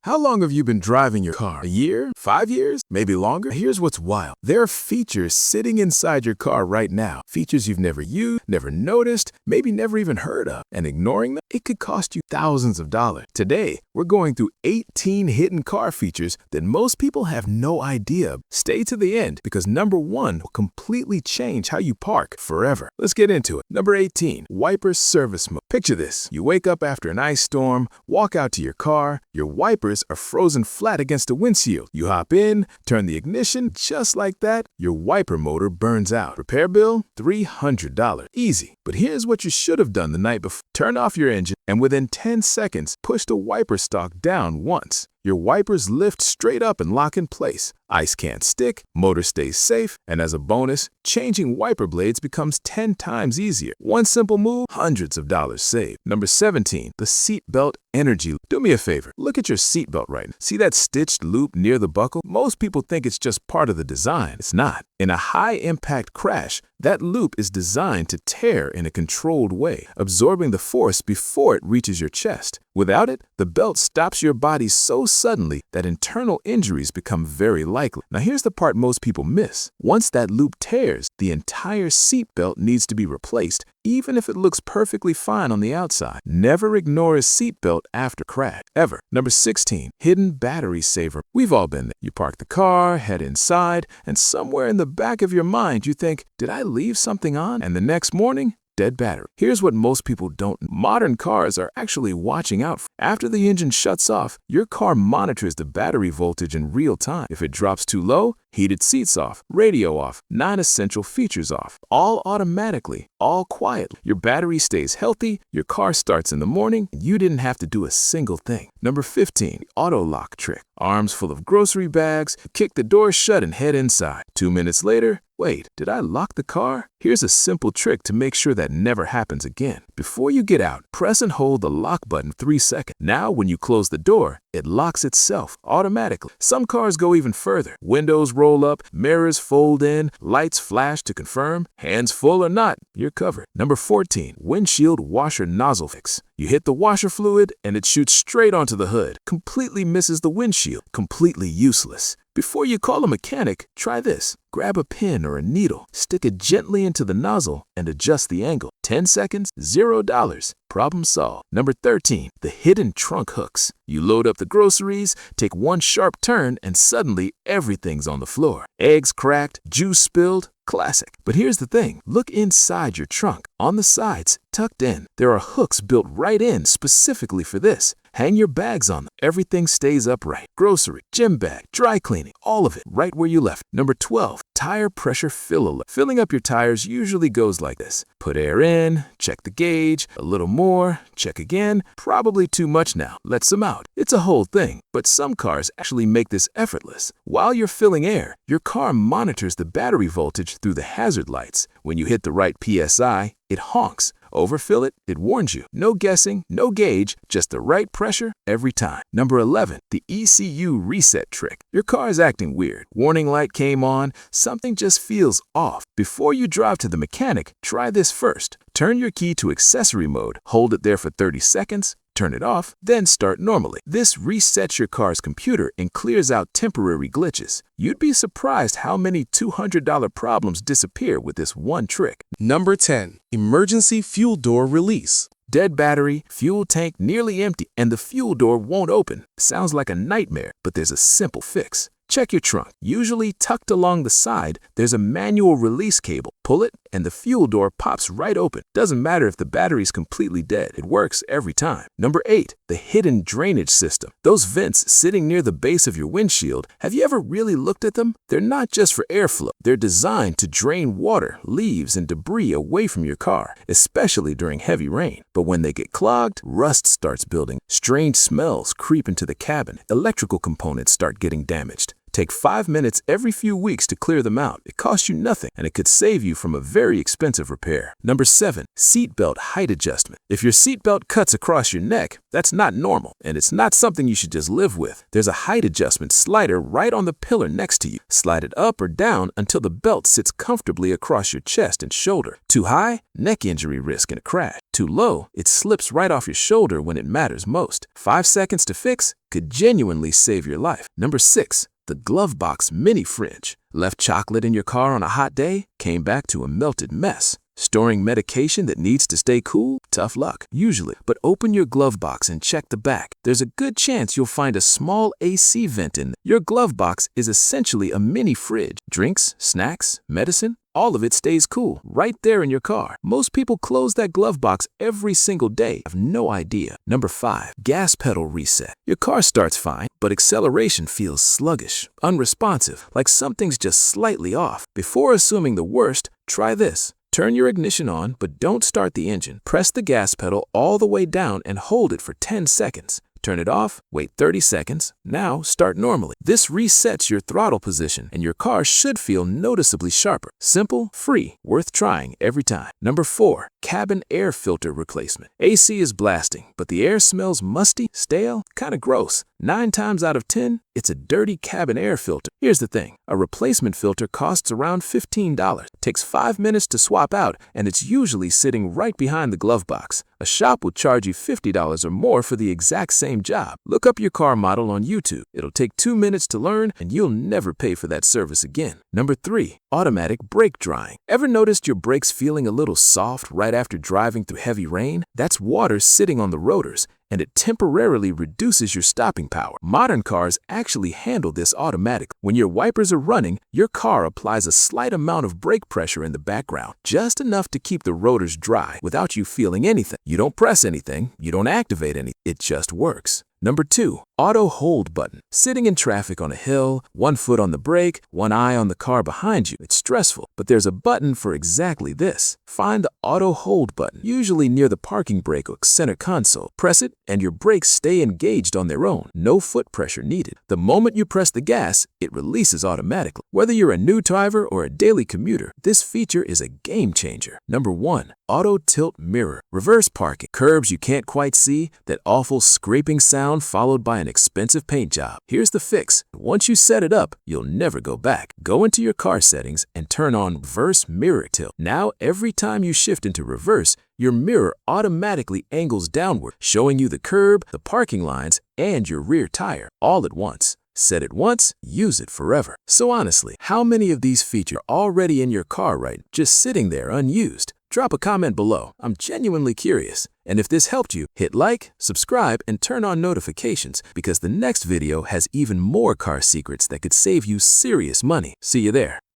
How long have you been driving your car? A year? 5 years? Maybe longer? Here's what's wild. There are features sitting inside your car right now. Features you've never used, never noticed, maybe never even heard of. And ignoring them, it could cost you thousands of dollars. Today, we're going through 18 hidden car features that most people have no idea. Stay to the end because number 1 will completely change how you park forever. Let's get into it. Number 18, wiper service mode. Picture this. You wake up after an ice storm, walk out to your car, your wipers are frozen flat against the windshield. You hop in, turn the ignition, just like that, your wiper motor burns out. Repair bill? $300. Easy. But here's what you should have done the night before. Turn off your engine and within 10 seconds, push the wiper stalk down once. Your wipers lift straight up and lock in place. Ice can't stick, motor stays safe, and as a bonus, changing wiper blades becomes 10 times easier. One simple move, hundreds of dollars saved. Number 17, the seatbelt energy. Do me a favor, look at your seatbelt right now. See that stitched loop near the buckle? Most people think it's just part of the design. It's not. In a high-impact crash, that loop is designed to tear in a controlled way, absorbing the force before it reaches your chest. Without it, the belt stops your body so suddenly that internal injuries become very likely. Now here's the part most people miss. Once that loop tears, the entire seatbelt needs to be replaced, even if it looks perfectly fine on the outside. Never ignore a seatbelt after crash, ever. Number 16, hidden battery saver. We've all been there. You park the car, head inside, and somewhere in the back of your mind you think, did I leave something on? And the next morning, dead battery. Here's what most people don't know. Modern cars are actually watching out for. After the engine shuts off, your car monitors the battery voltage in real time. If it drops too low, heated seats off, radio off, non-essential features off. All automatically, all quietly. Your battery stays healthy, your car starts in the morning, and you didn't have to do a single thing. Number 15, Autolock Trick. Arms full of grocery bags, kick the door shut and head inside. 2 minutes later, wait, did I lock the car? Here's a simple trick to make sure that never happens again. Before you get out, press and hold the lock button 3 seconds. Now, when you close the door, it locks itself automatically. Some cars go even further. Windows roll up, mirrors fold in, lights flash to confirm. Hands full or not, you're covered. Number 14, windshield washer nozzle fix. You hit the washer fluid and it shoots straight onto the hood. Completely misses the windshield. Completely useless. Before you call a mechanic, try this. Grab a pin or a needle, stick it gently into the nozzle, and adjust the angle. 10 seconds, $0. Problem solved. Number 13, the hidden trunk hooks. You load up the groceries, take one sharp turn, and suddenly everything's on the floor. Eggs cracked, juice spilled. Classic. But here's the thing. Look inside your trunk. On the sides, tucked in, there are hooks built right in specifically for this. Hang your bags on them. Everything stays upright. Grocery, gym bag, dry cleaning, all of it right where you left. Number 12, tire pressure fill alert. Filling up your tires usually goes like this. Put air in, check the gauge, a little more, check again. Probably too much now. Let some out. It's a whole thing, but some cars actually make this effortless. While you're filling air, your car monitors the battery voltage through the hazard lights. When you hit the right PSI, it honks. Overfill it, it warns you. No guessing, no gauge, just the right pressure every time. Number 11, the ECU reset trick. Your car is acting weird. Warning light came on, something just feels off. Before you drive to the mechanic, try this first. Turn your key to accessory mode, hold it there for 30 seconds, turn it off, then start normally. This resets your car's computer and clears out temporary glitches. You'd be surprised how many $200 problems disappear with this one trick. Number 10, emergency fuel door release. Dead battery, fuel tank nearly empty, and the fuel door won't open. Sounds like a nightmare, but there's a simple fix. Check your trunk. Usually tucked along the side, there's a manual release cable. Pull it, and the fuel door pops right open. Doesn't matter if the battery's completely dead. It works every time. Number 8, the hidden drainage system. Those vents sitting near the base of your windshield, have you ever really looked at them? They're not just for airflow. They're designed to drain water, leaves, and debris away from your car, especially during heavy rain. But when they get clogged, rust starts building. Strange smells creep into the cabin. Electrical components start getting damaged. Take 5 minutes every few weeks to clear them out. It costs you nothing, and it could save you from a very expensive repair. Number 7, seatbelt height adjustment. If your seatbelt cuts across your neck, that's not normal, and it's not something you should just live with. There's a height adjustment slider right on the pillar next to you. Slide it up or down until the belt sits comfortably across your chest and shoulder. Too high? Neck injury risk and a crash. Too low? It slips right off your shoulder when it matters most. 5 seconds to fix could genuinely save your life. Number 6, the glove box mini fridge. Left chocolate in your car on a hot day? Came back to a melted mess. Storing medication that needs to stay cool? Tough luck, usually. But open your glove box and check the back. There's a good chance you'll find a small AC vent in there. Your glove box is essentially a mini fridge. Drinks, snacks, medicine, all of it stays cool right there in your car. Most people close that glove box every single day. I have no idea. Number 5, gas pedal reset. Your car starts fine, but acceleration feels sluggish, unresponsive, like something's just slightly off. Before assuming the worst, try this. Turn your ignition on, but don't start the engine. Press the gas pedal all the way down and hold it for 10 seconds. Turn it off, wait 30 seconds, now start normally. This resets your throttle position and your car should feel noticeably sharper. Simple, free, worth trying every time. Number 4, cabin air filter replacement. AC is blasting, but the air smells musty, stale, kind of gross. 9 times out of 10, it's a dirty cabin air filter. Here's the thing, a replacement filter costs around $15. Takes 5 minutes to swap out, and it's usually sitting right behind the glove box. A shop will charge you $50 or more for the exact same job. Look up your car model on YouTube. It'll take 2 minutes to learn, and you'll never pay for that service again. Number 3, automatic brake drying. Ever noticed your brakes feeling a little soft right after driving through heavy rain? That's water sitting on the rotors, and it temporarily reduces your stopping power. Modern cars actually handle this automatically. When your wipers are running, your car applies a slight amount of brake pressure in the background, just enough to keep the rotors dry without you feeling anything. You don't press anything, you don't activate anything, it just works. Number 2, auto hold button. Sitting in traffic on a hill, 1 foot on the brake, 1 eye on the car behind you. It's stressful, but there's a button for exactly this. Find the auto hold button, usually near the parking brake or center console. Press it, and your brakes stay engaged on their own. No foot pressure needed. The moment you press the gas, it releases automatically. Whether you're a new driver or a daily commuter, this feature is a game changer. Number 1, auto tilt mirror. Reverse parking. Curbs you can't quite see, that awful scraping sound followed by an expensive paint job. Here's the fix. Once you set it up, you'll never go back. Go into your car settings and turn on reverse mirror tilt. Now, every time you shift into reverse, your mirror automatically angles downward, showing you the curb, the parking lines, and your rear tire all at once. Set it once, use it forever. So honestly, how many of these features are already in your car right, just sitting there unused? Drop a comment below. I'm genuinely curious. And if this helped you, hit like, subscribe, and turn on notifications because the next video has even more car secrets that could save you serious money. See you there.